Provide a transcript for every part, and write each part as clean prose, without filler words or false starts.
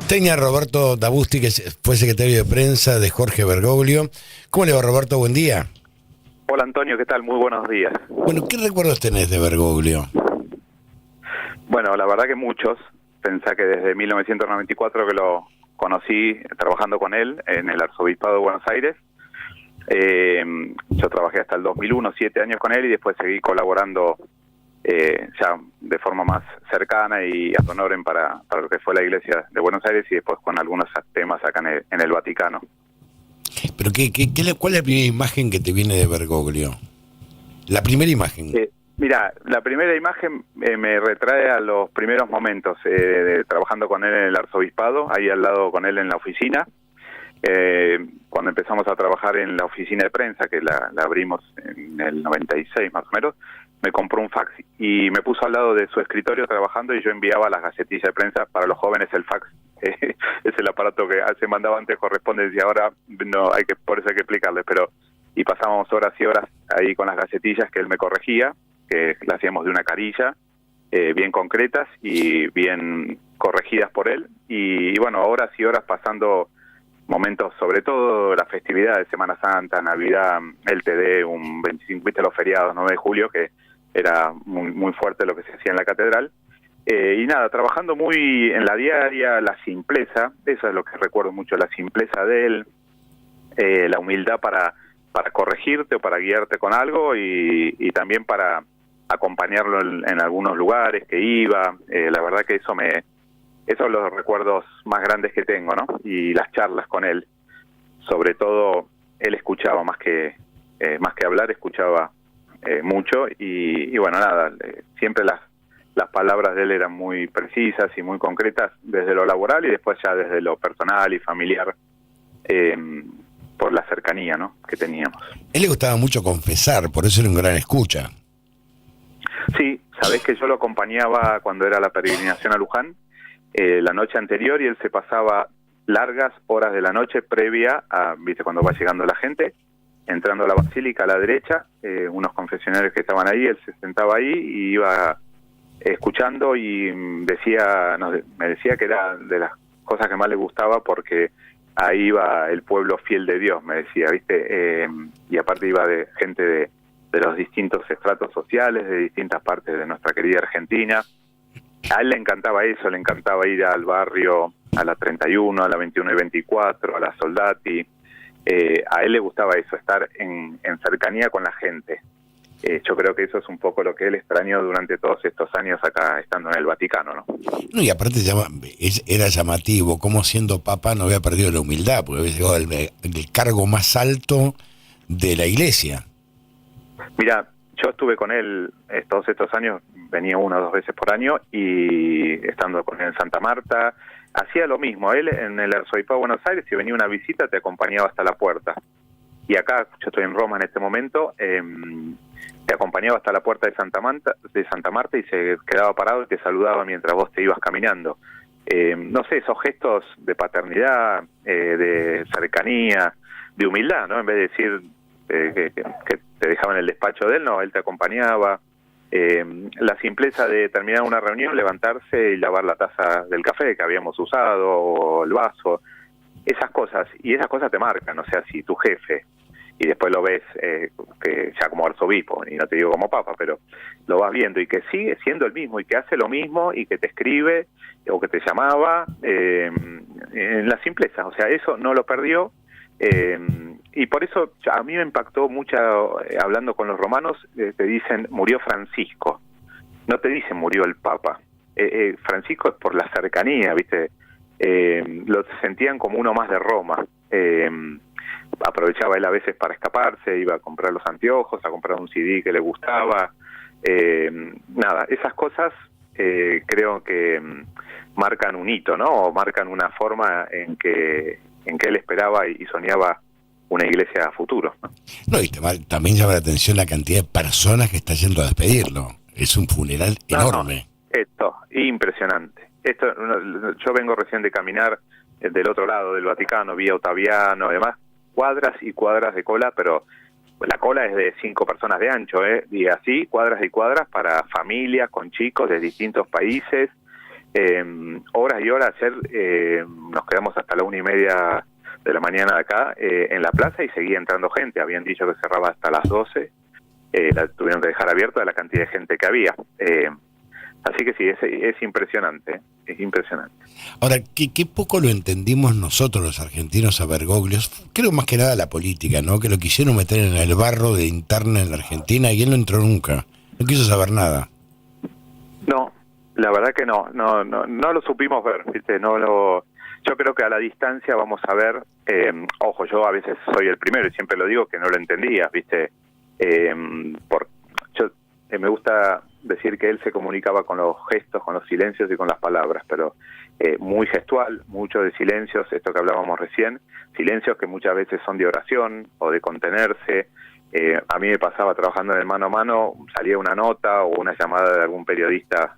Tenía Roberto Dabusti, que fue secretario de prensa de Jorge Bergoglio. ¿Cómo le va, Roberto? Buen día. Hola Antonio, ¿qué tal? Muy buenos días. Bueno, ¿qué recuerdos tenés de Bergoglio? Bueno, la verdad que muchos. Pensá que desde 1994 que lo conocí trabajando con él en el Arzobispado de Buenos Aires. Yo trabajé hasta el 2001, 7 años con él, y después seguí colaborando ya de forma más cercana y ad honorem para lo que fue la Iglesia de Buenos Aires, y después con algunos temas acá en el Vaticano. Pero ¿cuál es la primera imagen que te viene de Bergoglio? La primera imagen. Mira, la primera imagen me retrae a los primeros momentos trabajando con él en el Arzobispado, ahí al lado con él en la oficina. Cuando empezamos a trabajar en la oficina de prensa, que la abrimos en el 96 más o menos, me compró un fax y me puso al lado de su escritorio trabajando, y yo enviaba las gacetillas de prensa. Para los jóvenes el fax es el aparato que se mandaba antes correspondencia, ahora no, por eso hay que explicarles, pero y pasábamos horas y horas ahí con las gacetillas que él me corregía, que las hacíamos de una carilla, bien concretas y bien corregidas por él, y bueno, horas y horas pasando momentos, sobre todo la festividad de Semana Santa, Navidad, el TD, un 25, viste, los feriados, 9 de julio, que era muy, muy fuerte lo que se hacía en la catedral. Y nada, trabajando muy en la diaria, la simpleza, eso es lo que recuerdo mucho, la simpleza de él, la humildad para corregirte o para guiarte con algo, y también para acompañarlo en algunos lugares que iba. La verdad que esos son los recuerdos más grandes que tengo, ¿no? Y las charlas con él, sobre todo, él escuchaba más que hablar, escuchaba mucho, y bueno, nada, siempre las palabras de él eran muy precisas y muy concretas desde lo laboral, y después ya desde lo personal y familiar, por la cercanía, ¿no?, que teníamos. Él le gustaba mucho confesar, por eso era un gran escucha. Sí, sabés que yo lo acompañaba cuando era la peregrinación a Luján, la noche anterior, y él se pasaba largas horas de la noche previa a, viste, cuando va llegando la gente, entrando a la basílica a la derecha, unos confesionarios que estaban ahí, él se sentaba ahí y iba escuchando, y me decía que era de las cosas que más le gustaba, porque ahí iba el pueblo fiel de Dios, me decía, viste, y aparte iba de gente de los distintos estratos sociales, de distintas partes de nuestra querida Argentina. A él le encantaba eso, le encantaba ir al barrio, a la 31, a la 21 y 24, a la Soldati. A él le gustaba eso, estar en cercanía con la gente. Yo creo que eso es un poco lo que él extrañó durante todos estos años acá, estando en el Vaticano, ¿no? No, y aparte era llamativo, como siendo papa no había perdido la humildad, porque había llegado al cargo más alto de la Iglesia. Mira, yo estuve con él todos estos años, venía 1 o 2 veces por año, y estando con él en Santa Marta, hacía lo mismo. Él en el Arzobispado de Buenos Aires, si venía una visita, te acompañaba hasta la puerta. Y acá, yo estoy en Roma en este momento, te acompañaba hasta la puerta de Santa Marta y se quedaba parado y te saludaba mientras vos te ibas caminando. No sé, esos gestos de paternidad, de cercanía, de humildad, ¿no? En vez de decir que te dejaba en el despacho de él, no, él te acompañaba. La simpleza de terminar una reunión, levantarse y lavar la taza del café que habíamos usado, o el vaso, esas cosas te marcan. O sea, si tu jefe, y después lo ves que ya como arzobispo, y no te digo como papa, pero lo vas viendo, y que sigue siendo el mismo, y que hace lo mismo, y que te escribe, o que te llamaba, en la simpleza, o sea, eso no lo perdió. Y por eso a mí me impactó mucho, hablando con los romanos, te dicen murió Francisco, no te dicen murió el Papa. Francisco es por la cercanía, ¿viste? Lo sentían como uno más de Roma. Aprovechaba él a veces para escaparse, iba a comprar los anteojos, a comprar un CD que le gustaba. Nada, esas cosas creo que marcan un hito, ¿no? O marcan una forma en que él esperaba y soñaba una iglesia a futuro. No, y también llama la atención la cantidad de personas que está yendo a despedirlo. Es un funeral enorme. No, esto, impresionante. Yo vengo recién de caminar del otro lado del Vaticano, vía Ottaviano, además, cuadras y cuadras de cola, pero la cola es de 5 personas de ancho, y así, cuadras y cuadras para familias con chicos de distintos países. horas y horas. Ayer nos quedamos hasta la 1:30 de la mañana de acá en la plaza y seguía entrando gente. Habían dicho que cerraba hasta las 12, la tuvieron que dejar abierta de la cantidad de gente que había. Así que sí, es impresionante, es impresionante. Ahora, qué poco lo entendimos nosotros los argentinos a Bergoglio. Creo más que nada la política, ¿no? Que lo quisieron meter en el barro de interna en la Argentina y él no entró nunca. No quiso saber nada. No, la verdad que no lo supimos ver, ¿viste? Yo creo que a la distancia vamos a ver, ojo, yo a veces soy el primero y siempre lo digo que no lo entendía, ¿viste? Me gusta decir que él se comunicaba con los gestos, con los silencios y con las palabras, pero muy gestual, mucho de silencios, esto que hablábamos recién, silencios que muchas veces son de oración o de contenerse. A mí me pasaba trabajando en el mano a mano, salía una nota o una llamada de algún periodista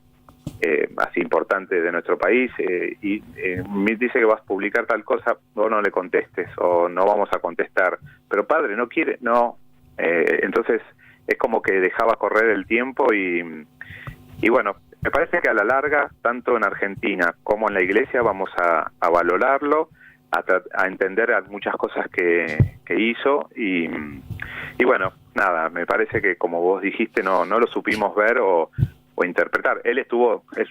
así importante de nuestro país y me dice que vas a publicar tal cosa, vos no le contestes o no vamos a contestar, pero padre, no quiere, no. Entonces es como que dejaba correr el tiempo y bueno, me parece que a la larga, tanto en Argentina como en la iglesia, vamos a valorarlo, a entender muchas cosas que hizo y bueno, me parece que como vos dijiste no lo supimos ver o interpretar. Él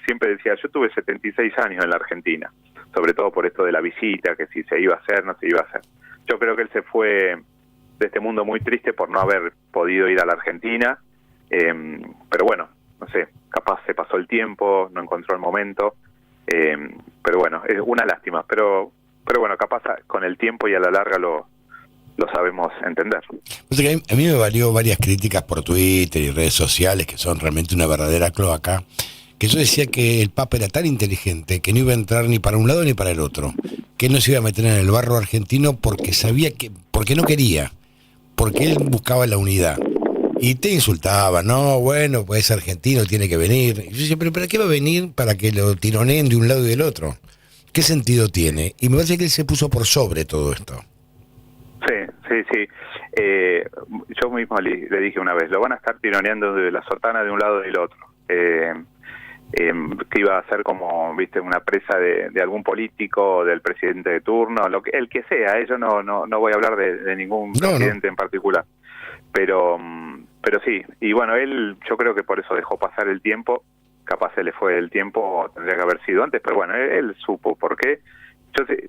siempre decía, yo tuve 76 años en la Argentina, sobre todo por esto de la visita, que si se iba a hacer, no se iba a hacer. Yo creo que él se fue de este mundo muy triste por no haber podido ir a la Argentina, pero bueno, no sé, capaz se pasó el tiempo, no encontró el momento, pero bueno, es una lástima, pero bueno, capaz con el tiempo y a la larga lo sabemos entender. O sea que a mí me valió varias críticas por Twitter y redes sociales, que son realmente una verdadera cloaca, que yo decía que el Papa era tan inteligente que no iba a entrar ni para un lado ni para el otro, que él no se iba a meter en el barro argentino porque porque no quería, porque él buscaba la unidad. Y te insultaba, no, bueno, pues es argentino, tiene que venir. Y yo decía, pero ¿para qué va a venir para que lo tironeen de un lado y del otro? ¿Qué sentido tiene? Y me parece que él se puso por sobre todo esto. Sí. Yo mismo le dije una vez, lo van a estar tironeando de la sotana de un lado y del otro. Que iba a ser como, viste, una presa de algún político, del presidente de turno, el que sea. Yo no voy a hablar de ningún presidente en particular. Pero sí, y bueno, yo creo que por eso dejó pasar el tiempo. Capaz se le fue el tiempo, tendría que haber sido antes, pero bueno, él supo por qué.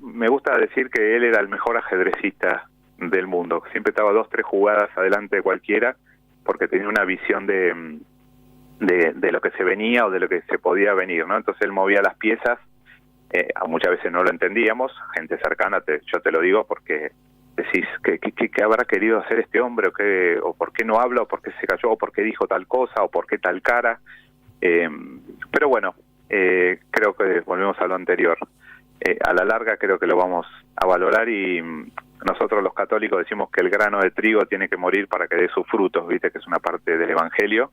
Me gusta decir que él era el mejor ajedrecista del mundo. Siempre estaba 2-3 jugadas adelante de cualquiera, porque tenía una visión de lo que se venía o de lo que se podía venir, ¿no? Entonces él movía las piezas, muchas veces no lo entendíamos, gente cercana, yo te lo digo porque decís, ¿qué habrá querido hacer este hombre? ¿O por qué no habla? ¿O por qué se cayó? ¿O por qué dijo tal cosa? ¿O por qué tal cara? Pero bueno, creo que volvemos a lo anterior. A la larga creo que lo vamos a valorar y nosotros los católicos decimos que el grano de trigo tiene que morir para que dé sus frutos, viste que es una parte del Evangelio,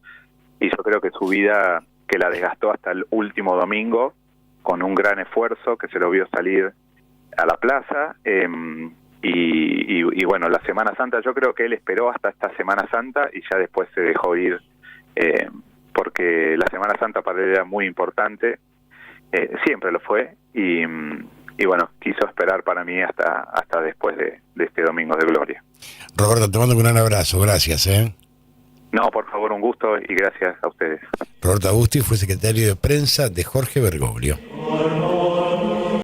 y yo creo que su vida, que la desgastó hasta el último domingo, con un gran esfuerzo, que se lo vio salir a la plaza, y bueno, la Semana Santa, yo creo que él esperó hasta esta Semana Santa y ya después se dejó ir, porque la Semana Santa para él era muy importante, siempre lo fue, y bueno, quiso esperar para mí hasta después de este Domingo de Gloria. Roberto, te mando un gran abrazo, gracias. No, por favor, un gusto y gracias a ustedes. Roberto Agusti fue secretario de prensa de Jorge Bergoglio.